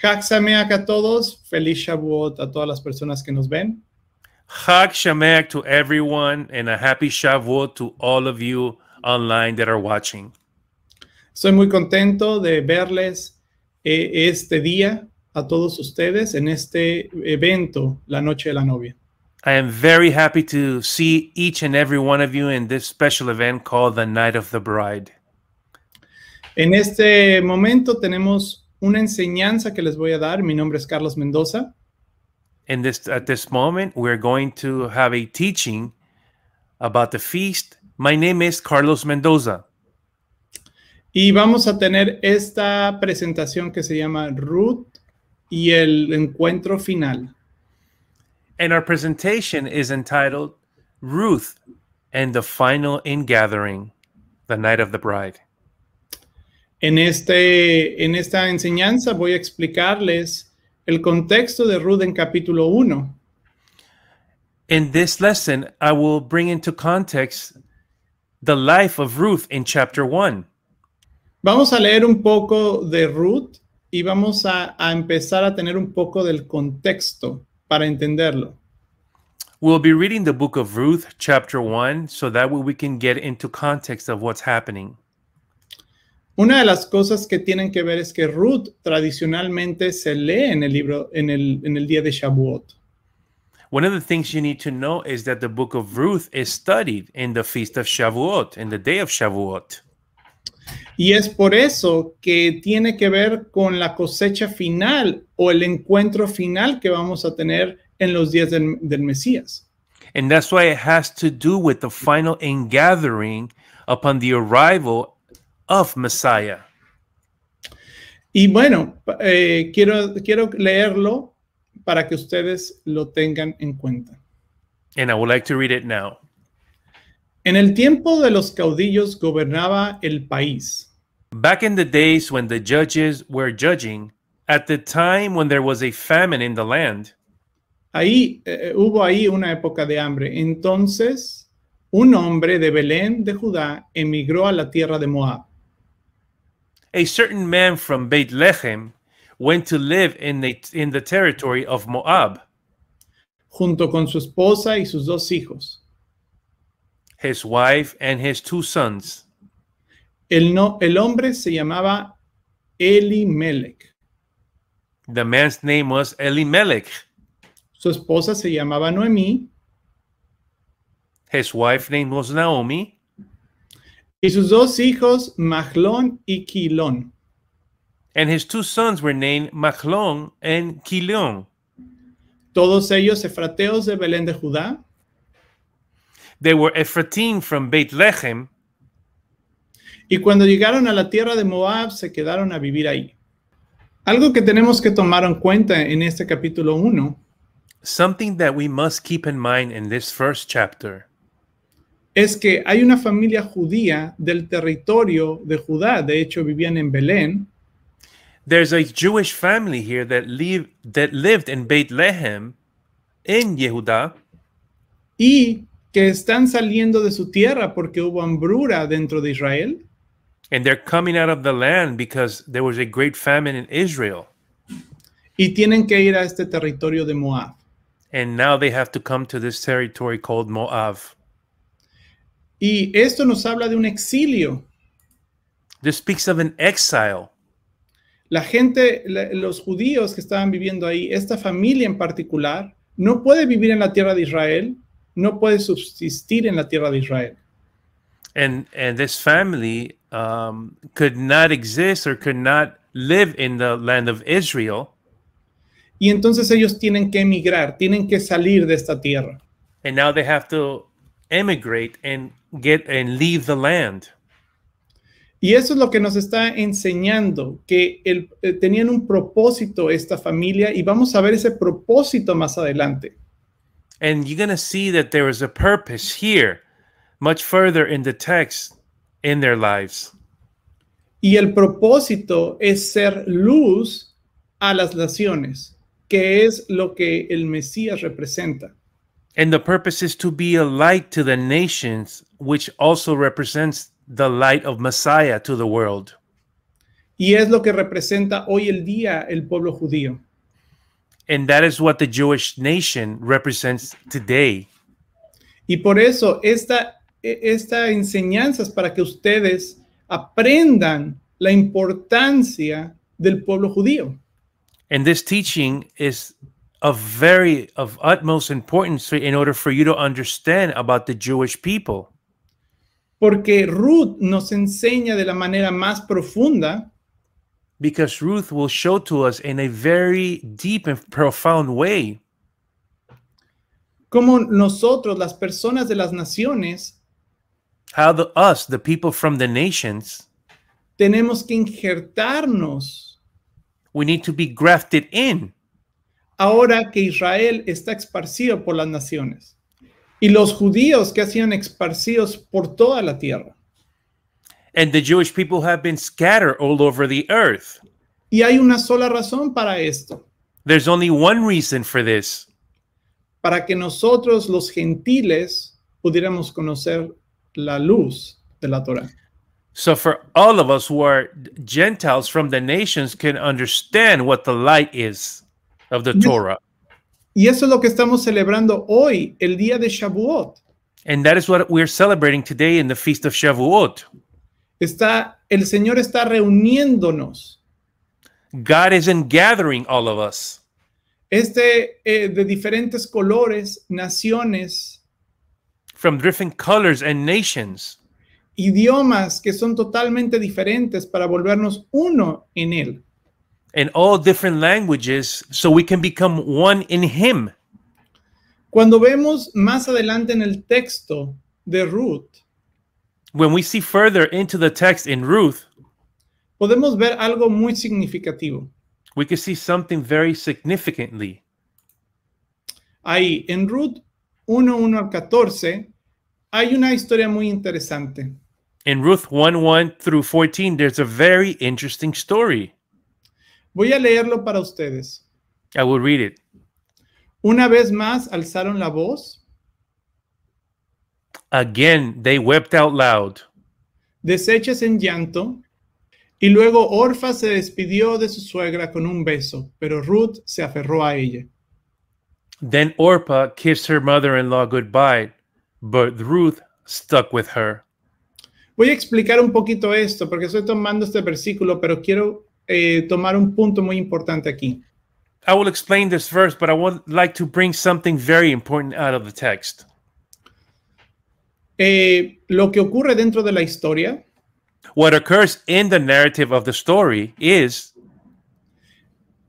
Chag Sameach a todos, feliz Shavuot a todas las personas que nos ven. Chag Sameach to everyone, and a happy Shavuot to all of you online that are watching. Estoy muy contento de verles este día a todos ustedes en este evento, la Noche de la Novia. I am very happy to see each and every one of you in this special event called the Night of the Bride. En este momento tenemos una enseñanza que les voy a dar. Mi nombre es Carlos Mendoza. At this moment, we're going to have a teaching about the feast. My name is Carlos Mendoza. Y vamos a tener esta presentación que se llama Ruth y el encuentro final. And our presentation is entitled Ruth and the Final Ingathering, the Night of the Bride. En esta enseñanza voy a explicarles el contexto de Ruth en capítulo 1. In this lesson, I will bring into context the life of Ruth in chapter 1. Vamos a leer un poco de Ruth y vamos a empezar a tener un poco del contexto para entenderlo. We'll be reading the book of Ruth, chapter 1, so that way we can get into context of what's happening. Una de las cosas que tienen que ver es que Ruth tradicionalmente se lee en el libro, en el día de Shavuot. One of the things you need to know is that the book of Ruth is studied in the feast of Shavuot, in the day of Shavuot. Y es por eso que tiene que ver con la cosecha final o el encuentro final que vamos a tener en los días del Mesías. And that's why it has to do with the final ingathering upon the arrival of Messiah. Y bueno, quiero leerlo para que ustedes lo tengan en cuenta. And I would like to read it now. En el tiempo de los caudillos gobernaba el país. Back in the days when the judges were judging, at the time when there was a famine in the land, hubo ahí una época de hambre. Entonces, un hombre de Belén de Judá emigró a la tierra de Moab. a certain man from Bethlehem went to live in the territory of Moab, junto con su esposa y sus 2 hijos. his wife and his 2 sons. El hombre se llamaba Elimelech. The man's name was Elimelech. Su esposa se llamaba Noemí. His wife's name was Naomi. Y sus 2 hijos, Mahlón y Quilón. And his 2 sons were named Machlon and Quilion. Todos ellos efrateos de Belén de Judá. They were Ephraim from Bethlehem. Y cuando llegaron a la tierra de Moab, se quedaron a vivir ahí. Algo que tenemos que tomar en cuenta en este capítulo 1. Something that we must keep in mind in this first chapter. Es que hay una familia judía del territorio de Judá. De hecho, vivían en Belén. There's a Jewish family here that lived in Bethlehem, in Yehuda. Y que están saliendo de su tierra porque hubo hambruna dentro de Israel. And they're coming out of the land because there was a great famine in Israel. Y tienen que ir a este territorio de Moab. And now they have to come to this territory called Moab. Y esto nos habla de un exilio. This speaks of an exile. La gente, los judíos que estaban viviendo ahí, esta familia en particular, no puede vivir en la tierra de Israel, no puede subsistir en la tierra de Israel. And this family could not exist or could not live in the land of Israel. Y entonces ellos tienen que emigrar, tienen que salir de esta tierra. And now they have to emigrate and leave the land. Y eso es lo que nos está enseñando, que tenían un propósito esta familia y vamos a ver ese propósito más adelante. And you're going to see that there is a purpose here, much further in the text, in their lives. Y el propósito es ser luz a las naciones, que es lo que el Mesías representa. And the purpose is to be a light to the nations, which also represents the light of Messiah to the world. Y es lo que representa hoy el día el pueblo judío. And that is what the Jewish nation represents today. Y por eso esta enseñanza es para que ustedes aprendan la importancia del pueblo judío. And this teaching is of utmost importance in order for you to understand about the Jewish people. Porque Ruth nos enseña de la manera más profunda Because Ruth will show to us in a very deep and profound way cómo nosotros, las personas de las naciones, how the people from the nations, tenemos que injertarnos we need to be grafted in. ahora que Israel está esparcido por las naciones y los judíos que han sido esparcidos por toda la tierra. And the Jewish people have been scattered all over the earth. Y hay una sola razón para esto, There's only one reason for this. para que nosotros los gentiles pudiéramos conocer la luz de la Torah. So for all of us who are Gentiles from the nations can understand what the light is of the Torah. Y eso es lo que estamos celebrando hoy, el día de Shavuot. And that is what we're celebrating today in the Feast of Shavuot. El Señor está reuniéndonos. God isn't gathering all of us. De diferentes colores, naciones, From different colors and nations. idiomas que son totalmente diferentes para volvernos uno en Él. In all different languages so we can become one in Him. Cuando vemos más adelante en el texto de Ruth, When we see further into the text in Ruth, podemos ver algo muy significativo. we can see something very significantly. Ahí, en Ruth 1:1 al 14, hay una historia muy interesante. In Ruth 1:1 through 14, there's a very interesting story. Voy a leerlo para ustedes. I will read it. Una vez más alzaron la voz, Again, they wept out loud. deshechas en llanto, y luego Orfa se despidió de su suegra con un beso, pero Ruth se aferró a ella. Then Orpah kissed her mother-in-law goodbye, but Ruth stuck with her. Voy a explicar un poquito esto, porque estoy tomando este versículo, pero quiero tomar un punto muy importante aquí. I will explain this verse, but I would like to bring something very important out of the text. Lo que ocurre dentro de la historia What occurs in the narrative of the story is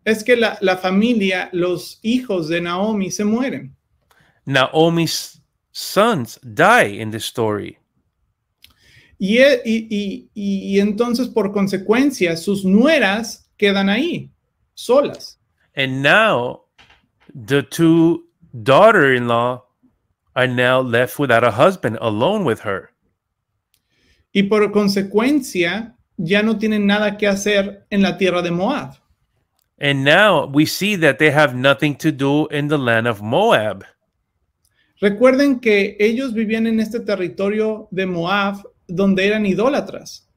es que la familia, los hijos de Naomi se mueren. Naomi's sons die in this story. Y entonces, por consecuencia, sus nueras quedan ahí, solas. And now the two daughter-in-law are now left without a husband, alone with her. Y por consecuencia, ya no tienen nada que hacer en la tierra de Moab. And now we see that they have nothing to do in the land of Moab. Recuerden que ellos vivían en este territorio de Moab donde eran idólatras.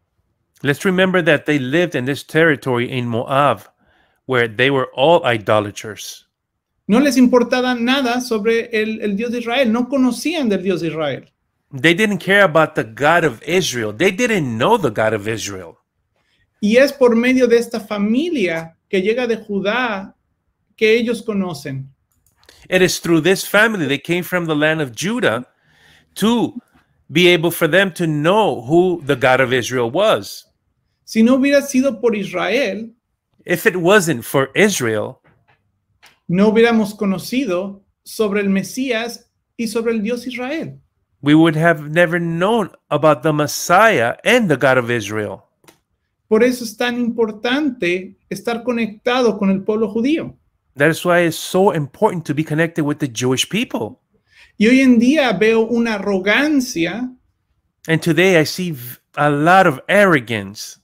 Let's remember that they lived in this territory in Moab where they were all idolaters. No les importaba nada sobre el Dios de Israel. No conocían del Dios de Israel. They didn't care about the God of Israel. They didn't know the God of Israel. Y es por medio de esta familia que llega de Judá que ellos conocen. It is through this family that came from the land of Judah to be able for them to know who the God of Israel was. Si no hubiera sido por Israel, If it wasn't for Israel, no hubiéramos conocido sobre el Mesías y sobre el Dios Israel. we would have never known about the Messiah and the God of Israel. Por eso es tan importante estar conectado con el pueblo judío. That is why it's so important to be connected with the Jewish people. Y hoy en día veo una arrogancia And today I see a lot of arrogance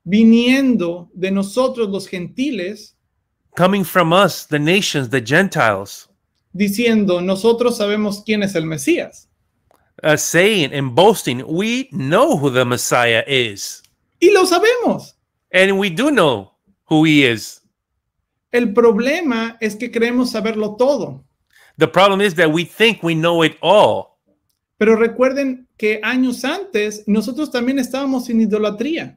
viniendo de nosotros los gentiles, coming from us, the nations, the Gentiles, diciendo, nosotros sabemos quién es el Mesías. saying and boasting, we know who the Messiah is. Y lo sabemos. And we do know who he is. El problema es que creemos saberlo todo. The problem is that we think we know it all. Pero recuerden que años antes nosotros también estábamos en idolatría.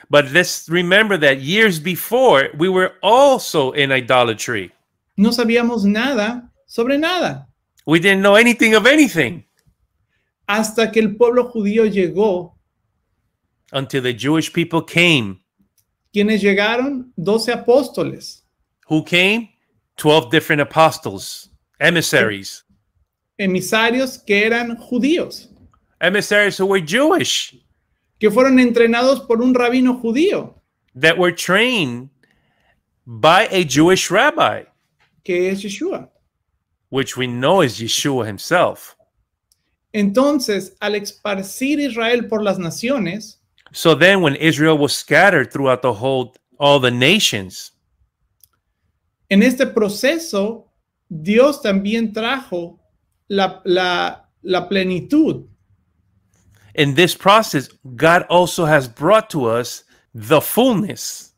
But let's remember that years before, we were also in idolatry. No sabíamos nada sobre nada. We didn't know anything of anything Hasta que el pueblo judío llegó. until the Jewish people came. ¿Quiénes llegaron? 12 apóstoles. Who came? 12 different apostles, emissaries. Emisarios que eran judíos, Emissaries who were Jewish, que fueron entrenados por un rabino judío, that were trained by a Jewish rabbi, que es Yeshua. which we know is Yeshua himself. Entonces, al esparcir Israel por las naciones, So then when Israel was scattered throughout all the nations, en este proceso, Dios también trajo la plenitud. in this process, God also has brought to us the fullness,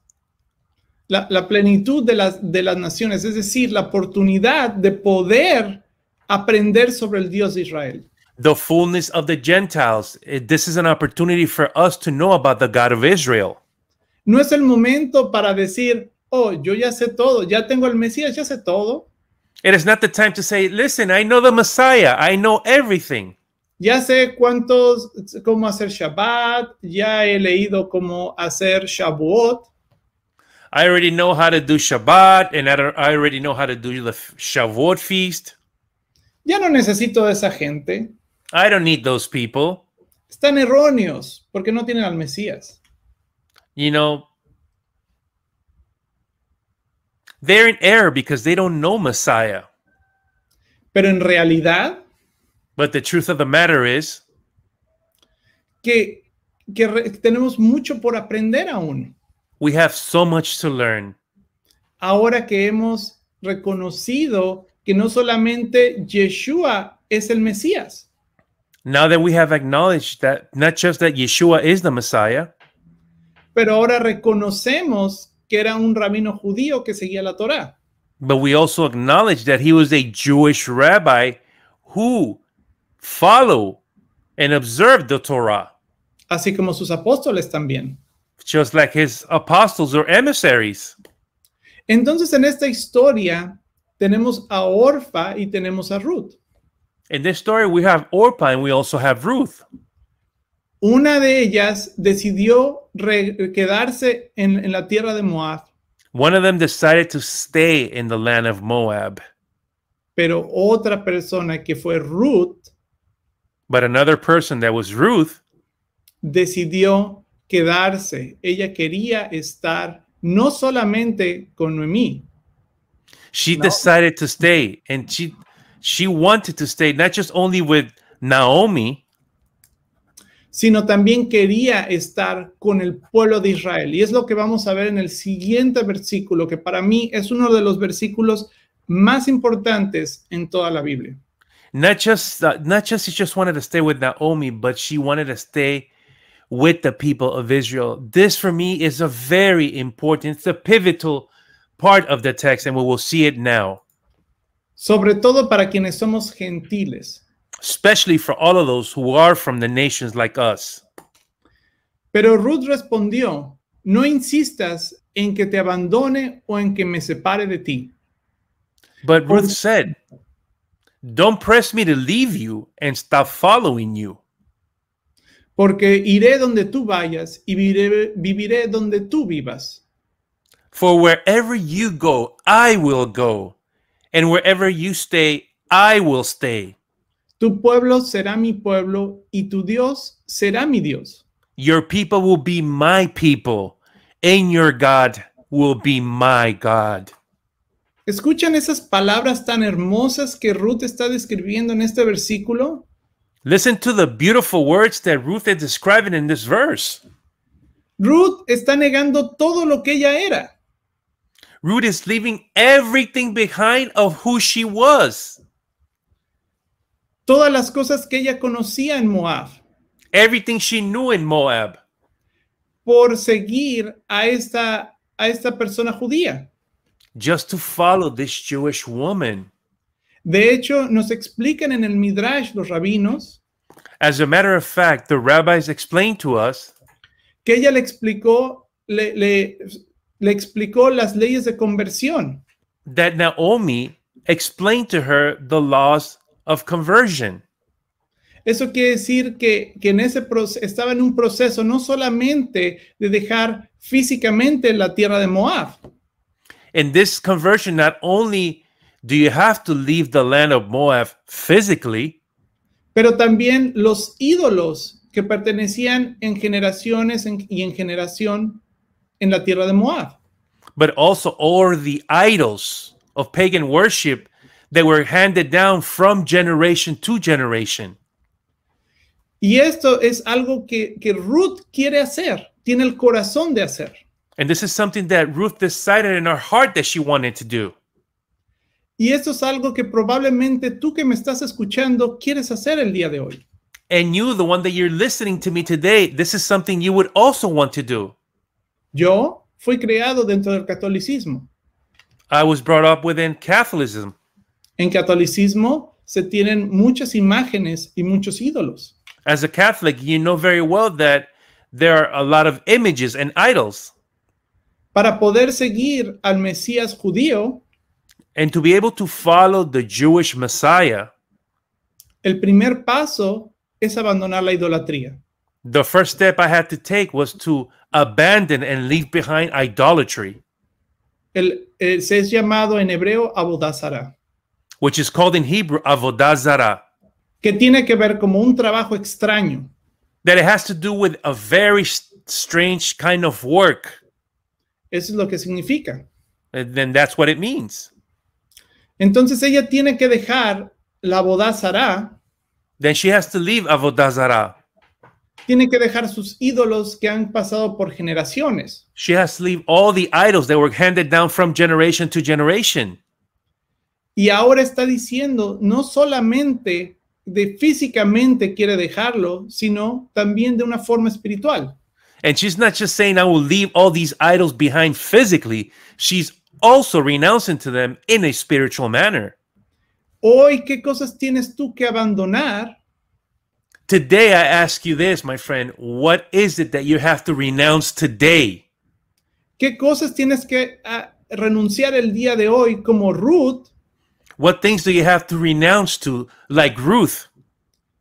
La plenitud de las naciones, es decir, la oportunidad de poder aprender sobre el Dios de Israel. the fullness of the Gentiles. This is an opportunity for us to know about the God of Israel. No es el momento para decir, oh, yo ya sé todo, ya tengo el Mesías, ya sé todo, It is not the time to say, listen, I know the Messiah. I know everything. ya sé cómo hacer Shabbat, ya he leído cómo hacer Shavuot. I already know how to do Shabbat, and I already know how to do the Shavuot feast. Ya no necesito de esa gente. I don't need those people. Están erróneos porque no tienen al Mesías. You know, they're in error because they don't know Messiah. Pero en realidad, But the truth of the matter is que tenemos mucho por aprender aún. we have so much to learn. Ahora que hemos reconocido que no solamente Yeshua es el Mesías, Now that we have acknowledged that not just that Yeshua is the Messiah, pero ahora reconocemos que era un rabino judío que seguía la Torá. but we also acknowledge that he was a Jewish rabbi who followed and observed the Torah, Así como sus apóstoles también. just like his apostles or emissaries. Entonces, en esta historia tenemos a Orfa y tenemos a Ruth. In this story, we have Orpah and we also have Ruth. Una de ellas decidió quedarse en la tierra de Moab, One of them decided to stay in the land of Moab, pero otra persona que fue Ruth but another person that was Ruth decidió quedarse. Ella quería estar no solamente con Noemí, she No. decided to stay, and she wanted to stay not just only with Naomi, sino también quería estar con el pueblo de Israel. Y es lo que vamos a ver en el siguiente versículo, que para mí es uno de los versículos más importantes en toda la Biblia. not just she just wanted to stay with Naomi, but she wanted to stay with the people of Israel. This for me is a very important, it's a pivotal part of the text, and we will see it now, Sobre todo para quienes somos gentiles. especially for all of those who are from the nations like us. Pero Ruth respondió, no insistas en que te abandone o en que me separe de ti. But Ruth said, don't press me to leave you and stop following you, Porque iré donde tú vayas y viviré donde tú vivas. for wherever you go, I will go, and wherever you stay, I will stay. Tu pueblo será mi pueblo y tu Dios será mi Dios. Your people will be my people, and your God will be my God. ¿Escuchan esas palabras tan hermosas que Ruth está describiendo en este versículo? Listen to the beautiful words that Ruth is describing in this verse. Ruth está negando todo lo que ella era. Ruth is leaving everything behind of who she was, Todas las cosas que ella conocía en Moab. everything she knew in Moab. por seguir a esta persona judía. just to follow this Jewish woman. De hecho, nos explican en el Midrash los rabinos As a matter of fact, the rabbis explained to us que ella le explicó las leyes de conversión. that Naomi explained to her the laws of conversion. Eso quiere decir que en estaba en un proceso no solamente de dejar físicamente la tierra de Moab, In this conversion, not only do you have to leave the land of Moab physically, pero también los ídolos que pertenecían en generaciones y en generación en la tierra de Moab. but also all the idols of pagan worship that were handed down from generation to generation. Y esto es algo que Ruth quiere hacer, tiene el corazón de hacer. And this is something that Ruth decided in her heart that she wanted to do. Y esto es algo que probablemente tú que me estás escuchando quieres hacer el día de hoy. And you, the one that you're listening to me today, this is something you would also want to do. Yo fui criado dentro del catolicismo. I was brought up within Catholicism. En catolicismo se tienen muchas imágenes y muchos ídolos. As a Catholic, you know very well that there are a lot of images and idols. Para poder seguir al Mesías judío, And to be able to follow the Jewish Messiah, el primer paso es abandonar la idolatría. the first step I had to take was to abandon and leave behind idolatry, Se es llamado en hebreo Avodah Zarah, which is called in Hebrew avodah zarah, que tiene que ver como un trabajo extraño, that it has to do with a very strange kind of work. eso es lo que significa. And then that's what it means. Entonces ella tiene que dejar la Avodah Zarah, Then she has to leave avodah zarah. tiene que dejar sus ídolos que han pasado por generaciones. She has to leave all the idols that were handed down from generation to generation. Y ahora está diciendo, no solamente físicamente quiere dejarlo, sino también de una forma espiritual. And she's not just saying, I will leave all these idols behind physically. She's also renouncing to them in a spiritual manner. Hoy, ¿qué cosas tienes tú que abandonar? Today, I ask you this, my friend. What is it that you have to renounce today? ¿Qué cosas tienes que renunciar el día de hoy como Ruth What things do you have to renounce to, like Ruth,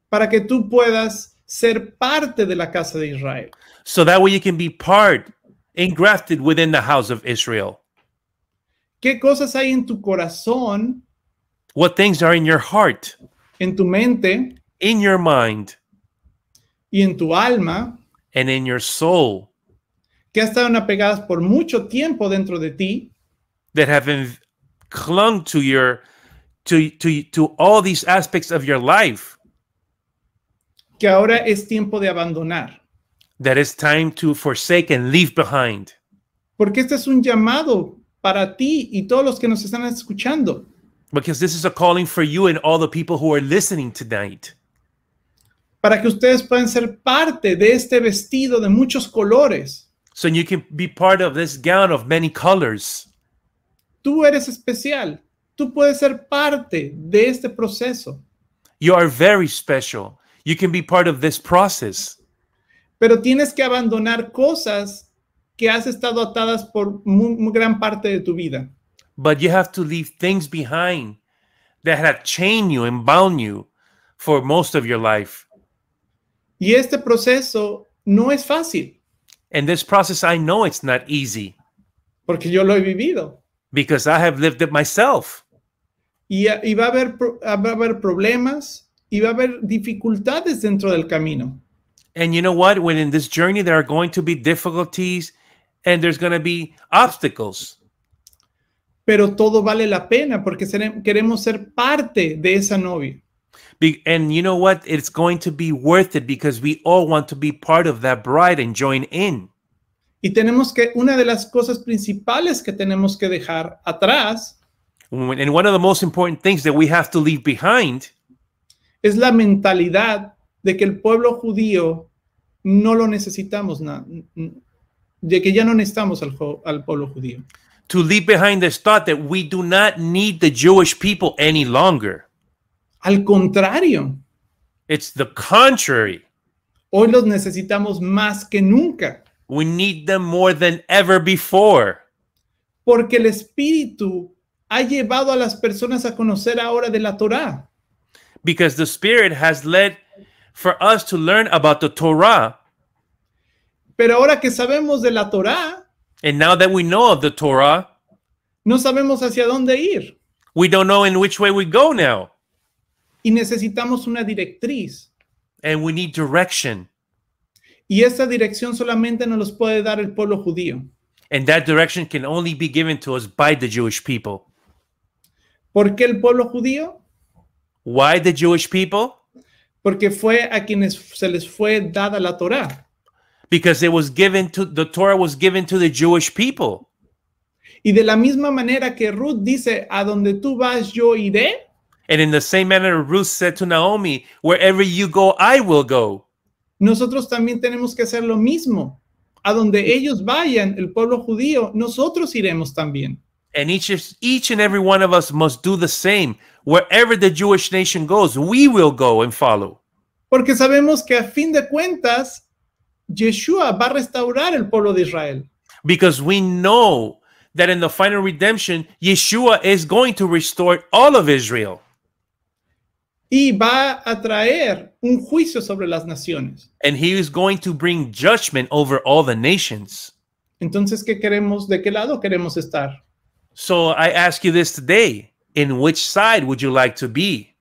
para que tú puedas ser parte de la casa de Israel? so that way you can be part, engrafted within the house of Israel? ¿Qué cosas hay en tu corazón, What things are in your heart, en tu mente in your mind, y en tu alma and in your soul que han estado apegadas por mucho tiempo dentro de ti, that have clung to your to all these aspects of your life, que ahora es tiempo de abandonar? that it's time to forsake and leave behind? Porque este es un llamado para ti y todos los que nos están escuchando. Because this is a calling for you and all the people who are listening tonight, Para que ustedes puedan ser parte de este vestido de muchos colores. so you can be part of this gown of many colors. Tú eres especial. Tú puedes ser parte de este proceso. You are very special. You can be part of this process, Pero tienes que abandonar cosas que has estado atadas por muy gran parte de tu vida. but you have to leave things behind that have chained you and bound you for most of your life. Y este proceso no es fácil, And this process, I know it's not easy porque yo lo he vivido. because I have lived it myself. Y va a haber problemas y va a haber dificultades dentro del camino. And you know what? When in this journey, there are going to be difficulties and there's going to be obstacles. Pero todo vale la pena porque queremos ser parte de esa novia. And you know what? It's going to be worth it because we all want to be part of that bride and join in. Y una de las cosas principales que tenemos que dejar atrás And one of the most important things that we have to leave behind es la mentalidad de que el pueblo judío no lo necesitamos de que ya no necesitamos al pueblo judío. To leave behind this thought that we do not need the Jewish people any longer. Al contrario, It's the contrary. hoy los necesitamos más que nunca, We need them more than ever before. porque el Espíritu ha llevado a las personas a conocer ahora de la Torá. Because the Spirit has led for us to learn about the Torah. Pero ahora que sabemos de la Torá, And now that we know of the Torah, no sabemos hacia dónde ir we don't know in which way we go now. y necesitamos una directriz. And we need direction. Y esa dirección solamente nos los puede dar el pueblo judío. And that direction can only be given to us by the Jewish people. ¿Por qué el pueblo judío? Why the Jewish people? Porque fue a quienes se les fue dada la Torá. Because the Torah was given to the Jewish people. Y de la misma manera que Ruth dice, a donde tú vas, yo iré, And in the same manner, Ruth said to Naomi, wherever you go, I will go. nosotros también tenemos que hacer lo mismo. A donde ellos vayan, el pueblo judío, nosotros iremos también. And each and every one of us must do the same. Wherever the Jewish nation goes, we will go and follow. Porque sabemos que a fin de cuentas, Yeshua va a restaurar el pueblo de Israel. Because we know that in the final redemption, Yeshua is going to restore all of Israel. Y va a traer un juicio sobre las naciones. And he is going to bring judgment over all the nations. Entonces, ¿qué queremos? ¿De qué lado queremos estar? So I ask you this today. In which side would you like to be?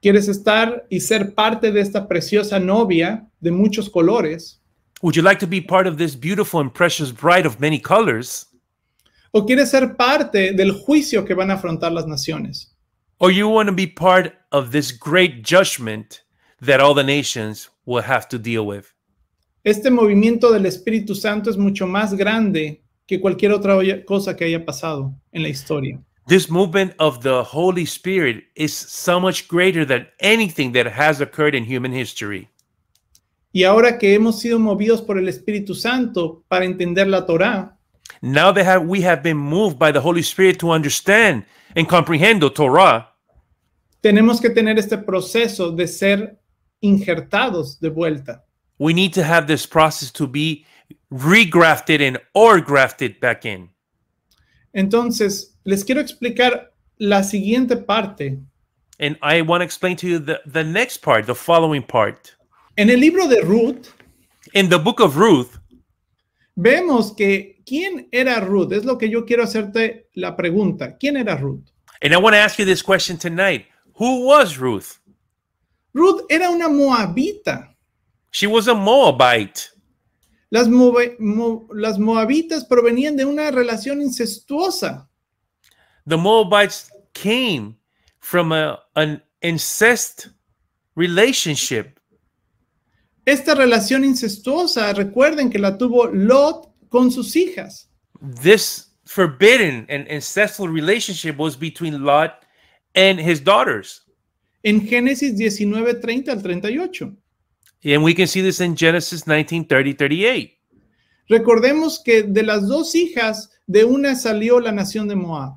¿Quieres estar y ser parte de esta preciosa novia de muchos colores? Would you like to be part of this beautiful and precious bride of many colors? ¿O quieres ser parte del juicio que van a afrontar las naciones? Or you want to be part of this great judgment that all the nations will have to deal with? Este movimiento del Espíritu Santo es mucho más grande que cualquier otra cosa que haya pasado en la historia. This movement of the Holy Spirit is so much greater than anything that has occurred in human history. Y ahora que hemos sido movidos por el Espíritu Santo para entender la Torá, Now that we have been moved by the Holy Spirit to understand and comprehend the Torah, tenemos que tener este proceso de ser injertados de vuelta. we need to have this process to be regrafted in or grafted back in. Entonces, les quiero explicar la siguiente parte. And I want to explain to you the next part, the following part. En el libro de Ruth, In the book of Ruth, vemos que ¿quién era Ruth? Es lo que yo quiero hacerte la pregunta. ¿Quién era Ruth? and I want to ask you this question tonight. Who was Ruth? Ruth era una moabita. She was a Moabite. Las moabitas provenían de una relación incestuosa. The Moabites came from an incest relationship. Esta relación incestuosa, recuerden que la tuvo Lot con sus hijas. This forbidden and incestual relationship was between Lot and his daughters. En Génesis 19:30 al 38. And we can see this in Genesis 19:30-38. Recordemos que de las dos hijas, de una salió la nación de Moab.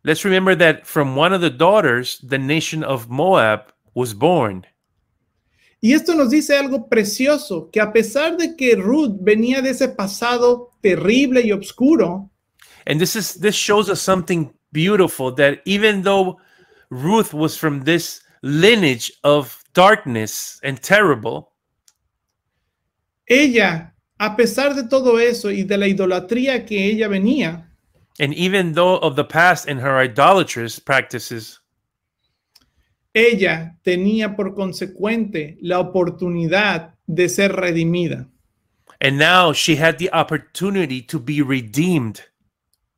Let's remember that from one of the daughters, the nation of Moab was born. Y esto nos dice algo precioso, que a pesar de que Ruth venía de ese pasado terrible y oscuro, And this shows us something beautiful, that even though Ruth was from this lineage of darkness and terrible, ella, a pesar de todo eso y de la idolatría que ella venía, and even though of the past and her idolatrous practices, ella tenía por consecuente la oportunidad de ser redimida. and now she had the opportunity to be redeemed.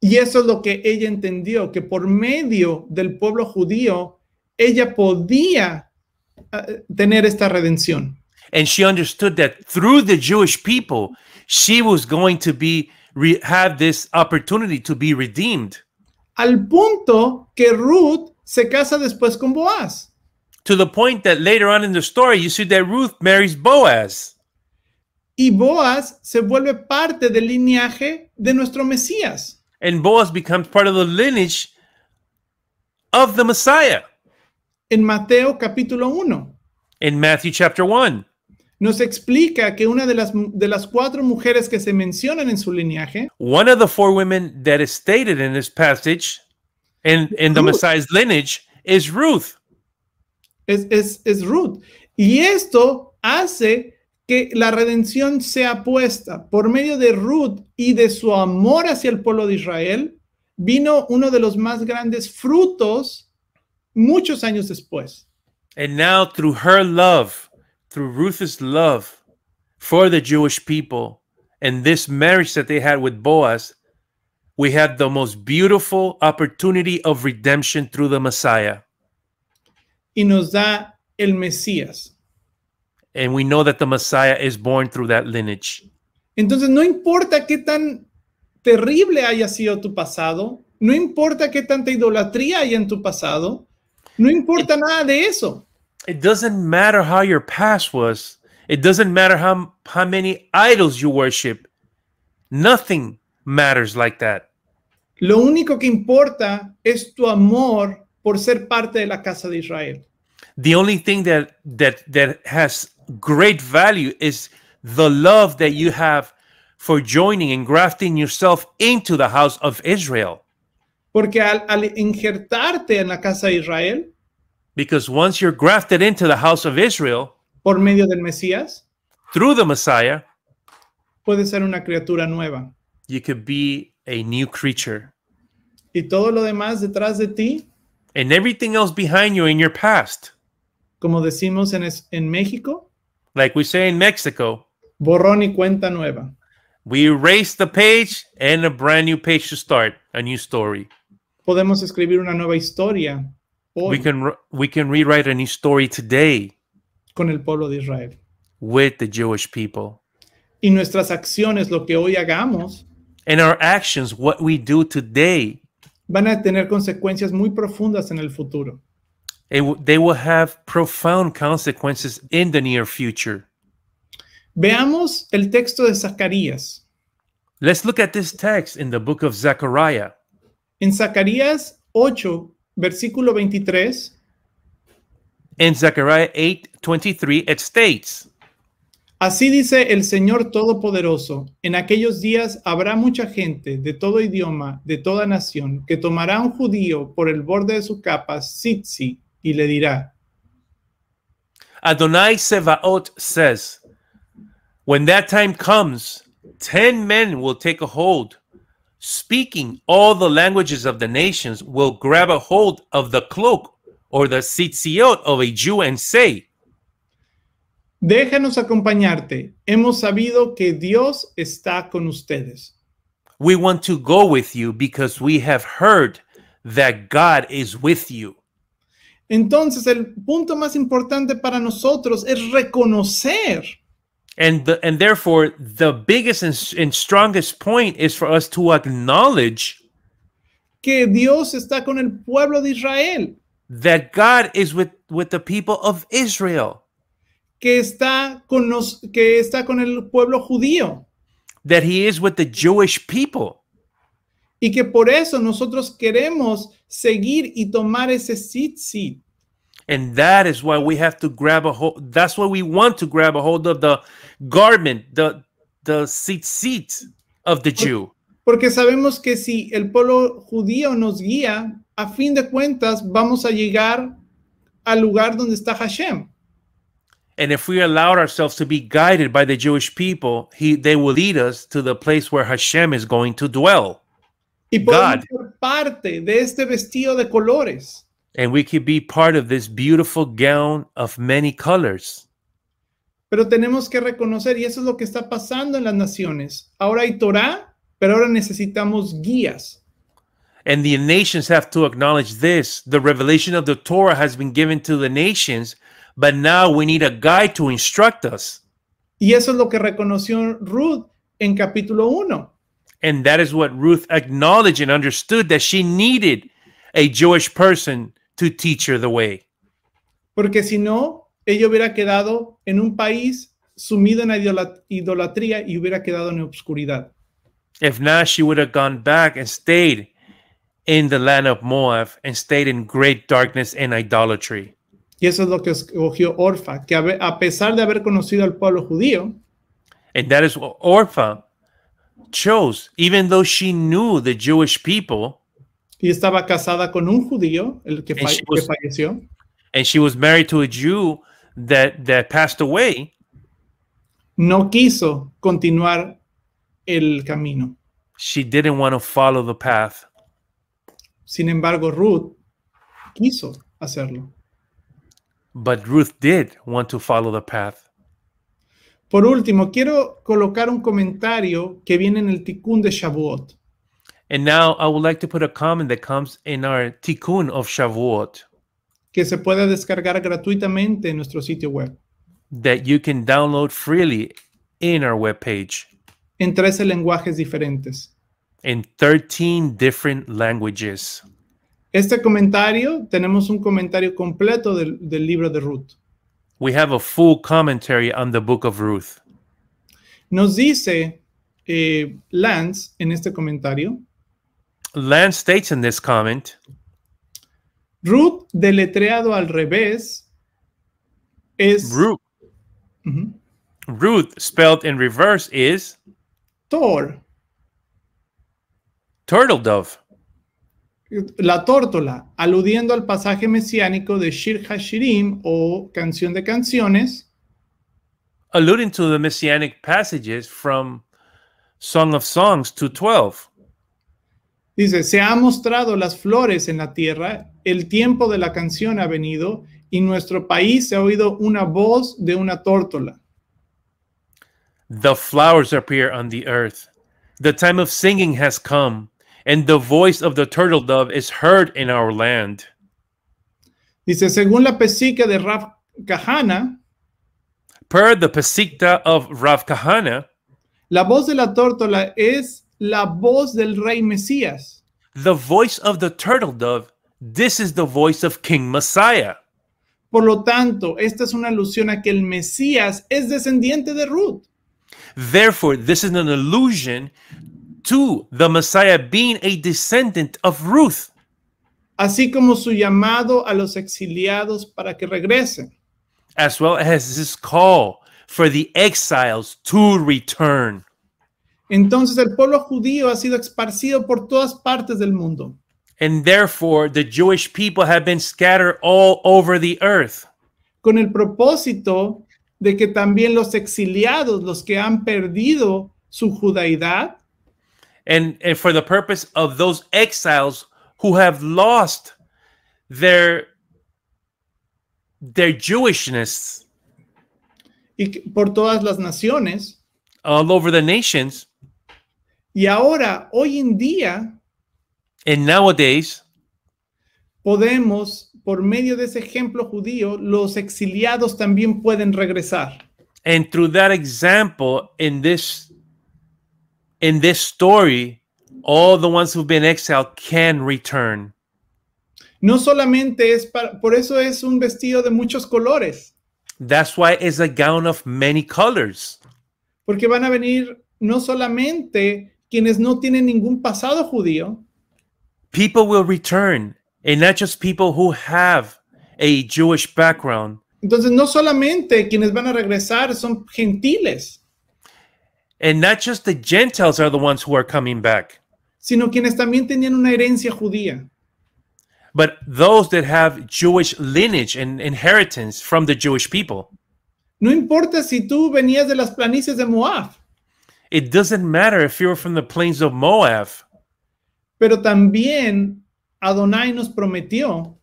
Y eso es lo que ella entendió, que por medio del pueblo judío, ella podía tener esta redención. And she understood that through the Jewish people, she was going to have this opportunity to be redeemed. Al punto que Ruth se casa después con Boaz. To the point that later on in the story, you see that Ruth marries Boaz. Y Boaz se vuelve parte del linaje de nuestro Mesías. And Boaz becomes part of the lineage of the Messiah En Mateo capítulo 1 in Matthew chapter 1. nos explica que una de las 4 mujeres que se mencionan en su linaje, One of the 4 women that is stated in this passage in the Ruth. Messiah's lineage is Ruth. es Ruth. Y esto hace que la redención sea puesta por medio de Ruth y de su amor hacia el pueblo de Israel. Vino uno de los más grandes frutos muchos años después. And now through her love, through Ruth's love for the Jewish people and this marriage that they had with Boaz, we have the most beautiful opportunity of redemption through the Messiah. Y nos da el Mesías. And we know that the Messiah is born through that lineage. Entonces, no importa qué tan terrible haya sido tu pasado, no importa qué tanta idolatría hay en tu pasado, no importa nada de eso. It doesn't matter how your past was. It doesn't matter how many idols you worship. Nothing matters like that. Lo único que importa es tu amor por ser parte de la casa de Israel. The only thing that has great value is the love that you have for joining and grafting yourself into the house of Israel. Porque al injertarte en la casa de Israel, Because once you're grafted into the house of Israel por medio del Mesías, through the Messiah, puedes ser una criatura nueva. you could be a new creature. Y todo lo demás detrás de ti, And everything else behind you in your past, como decimos en México, like we say in Mexico, borrón y cuenta nueva. we erase the page and a brand new page to start, a new story. Podemos escribir una nueva historia hoy We can rewrite a new story today con el pueblo de Israel. with the Jewish people. Y nuestras acciones, lo que hoy hagamos, And our actions, what we do today, van a tener consecuencias muy profundas en el futuro. they will have profound consequences in the near future. Veamos el texto de Zacarías. Let's look at this text in the book of Zechariah. En Zacarías 8, versículo 23, In Zechariah 8:23, it states, así dice el Señor Todopoderoso, en aquellos días habrá mucha gente de todo idioma, de toda nación, que tomará a un judío por el borde de su capa, tzitzi, y le dirá, Adonai Sevaot says, when that time comes, 10 men will take a hold, speaking all the languages of the nations will grab a hold of the cloak or the tzitziot of a Jew and say, déjanos acompañarte, hemos sabido que Dios está con ustedes. we want to go with you because we have heard that God is with you. Entonces, el punto más importante para nosotros es reconocer And therefore, the biggest and strongest point is for us to acknowledge que Dios está con el pueblo de Israel, that God is with the people of Israel, que está con el pueblo judío, that he is with the Jewish people. y que por eso nosotros queremos seguir y tomar ese tzitzit. And that is why we have to grab a hold. That's why we want to grab a hold of the garment, the tzitzit of the Jew. Porque sabemos que si el pueblo judío nos guía, a fin de cuentas vamos a llegar al lugar donde está Hashem. And if we allowed ourselves to be guided by the Jewish people, they will lead us to the place where Hashem is going to dwell. Y podemos God. ser parte de este vestido de colores. And we could be part of this beautiful gown of many colors. Pero tenemos que reconocer, y eso es lo que está pasando en las naciones. Ahora hay Torah, pero ahora necesitamos guías. And the nations have to acknowledge this. The revelation of the Torah has been given to the nations, but now we need a guide to instruct us. Y eso es lo que reconoció Ruth en capítulo 1. And that is what Ruth acknowledged and understood, that she needed a Jewish person to teach her the way. Porque si no, ella hubiera quedado en un país sumido en la idolatría y hubiera quedado en obscuridad. If not, she would have gone back and stayed in the land of Moab and stayed in great darkness and idolatry. Y eso es lo que escogió Orfa, que a pesar de haber conocido al pueblo judío, And that is what Orpha chose, even though she knew the Jewish people, y estaba casada con un judío, el que, And she was- que falleció, and she was married to a Jew that passed away. no quiso continuar el camino. She didn't want to follow the path. Sin embargo, Ruth quiso hacerlo. But Ruth did want to follow the path. Por último, quiero colocar un comentario que viene en el Tikkun de Shavuot. And now I would like to put a comment that comes in our Tikkun of Shavuot Que se puede descargar gratuitamente en nuestro sitio web, that you can download freely in our webpage en 13 lenguajes diferentes. in 13 different languages. Este comentario, tenemos un comentario completo del libro de Ruth. We have a full commentary on the book of Ruth. Nos dice Lance en este comentario, Lance states in this comment, Ruth deletreado al revés es Ruth, Ujú. Ruth spelled in reverse is Tor, turtle dove. la tórtola, aludiendo al pasaje mesiánico de Shir HaShirim o Canción de Canciones, Alluding to the messianic passages from Song of Songs 2:12. dice, se ha mostrado las flores en la tierra, el tiempo de la canción ha venido y nuestro país se ha oído una voz de una tórtola. The flowers appear on the earth. The time of singing has come, and the voice of the turtle dove is heard in our land. Dice, según la pesica de Rav Kahana, Per the Pesikta of Rav Kahana, la voz de la tórtola es la voz del rey Mesías. the voice of the turtle dove, this is the voice of King Messiah. Por lo tanto, esta es una alusión a que el Mesías es descendiente de Ruth. Therefore, this is an allusion to the Messiah being a descendant of Ruth, Así como su llamado a los exiliados para que regresen. as well as his call for the exiles to return. Entonces el pueblo judío ha sido esparcido por todas partes del mundo. And therefore, the Jewish people have been scattered all over the earth, Con el propósito de que también los exiliados, los que han perdido su judaidad, and for the purpose of those exiles who have lost their Jewishness y por todas las naciones. all over the nations. Y ahora, hoy en día, And nowadays, podemos, por medio de ese ejemplo judío, los exiliados también pueden regresar. and through that example in this story, all the ones who've been exiled can return. No solamente es por eso es un vestido de muchos colores, That's why it's a gown of many colors, porque van a venir no solamente quienes no tienen ningún pasado judío, people will return, and not just people who have a Jewish background. entonces no solamente quienes van a regresar son gentiles, And not just the Gentiles are the ones who are coming back, sino quienes también tenían una herencia judía. but those that have Jewish lineage and inheritance from the Jewish people. No importa si tú venías de las planicies de Moab, It doesn't matter if you're from the plains of Moab, pero también Adonai nos prometió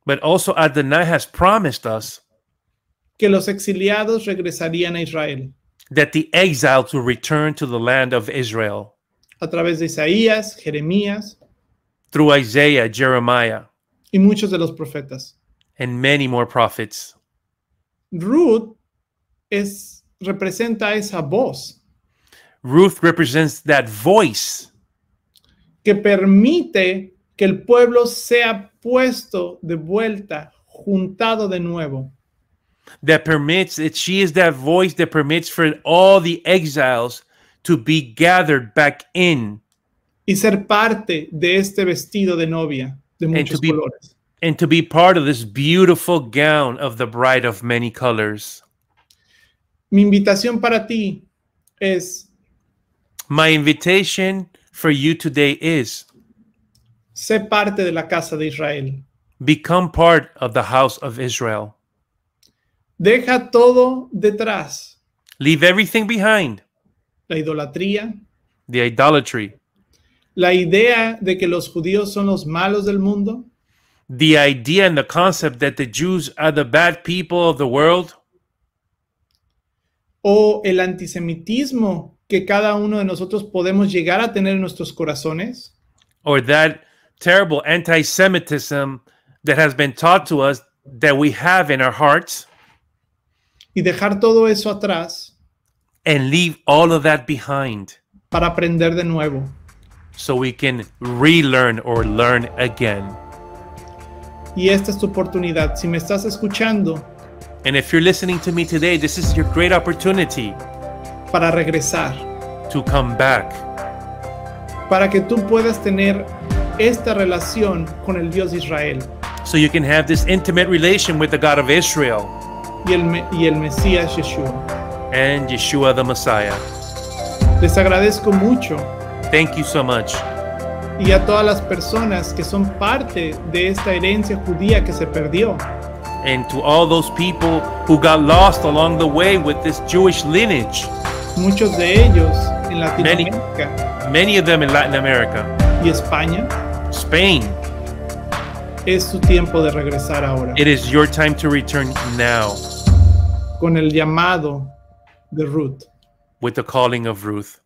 but also Adonai has promised us que los exiliados regresarían a Israel that the exiles will return to the land of Israel a través de Isaías, Jeremías through Isaiah, Jeremiah, y muchos de los profetas. and many more prophets. Ruth representa esa voz Ruth represents that voice que permite que el pueblo sea puesto de vuelta, juntado de nuevo. that permits it. She is that voice that permits for all the exiles to be gathered back in y ser parte de este vestido de novia de muchos colores. And to be part of this beautiful gown of the bride of many colors. Mi invitación para ti es, my invitation for you today is, sé parte de la casa de Israel. Become part of the house of Israel. Deja todo detrás. Leave everything behind. La idolatría. The idolatry. La idea de que los judíos son los malos del mundo. The idea and the concept that the Jews are the bad people of the world. O el antisemitismo que cada uno de nosotros podemos llegar a tener en nuestros corazones. Or that terrible anti-Semitism that has been taught to us that we have in our hearts. Y dejar todo eso atrás. And leave all of that behind. Para aprender de nuevo. So we can relearn or learn again. Y esta es tu oportunidad. Si me estás escuchando. And if you're listening to me today, this is your great opportunity. Para regresar. To come back. Para que tú puedas tener esta relación con el Dios de Israel. So you can have this intimate relation with the God of Israel. Y el Mesías Yeshua. And Yeshua the Messiah. Les agradezco mucho. Thank you so much. Y a todas las personas que son parte de esta herencia judía que se perdió. And to all those people who got lost along the way with this Jewish lineage. Muchos de ellos en Latinoamérica. Many of them in Latin America. Y España. Spain. Es tu tiempo de regresar ahora. It is your time to return now. Con el llamado de Ruth. With the calling of Ruth.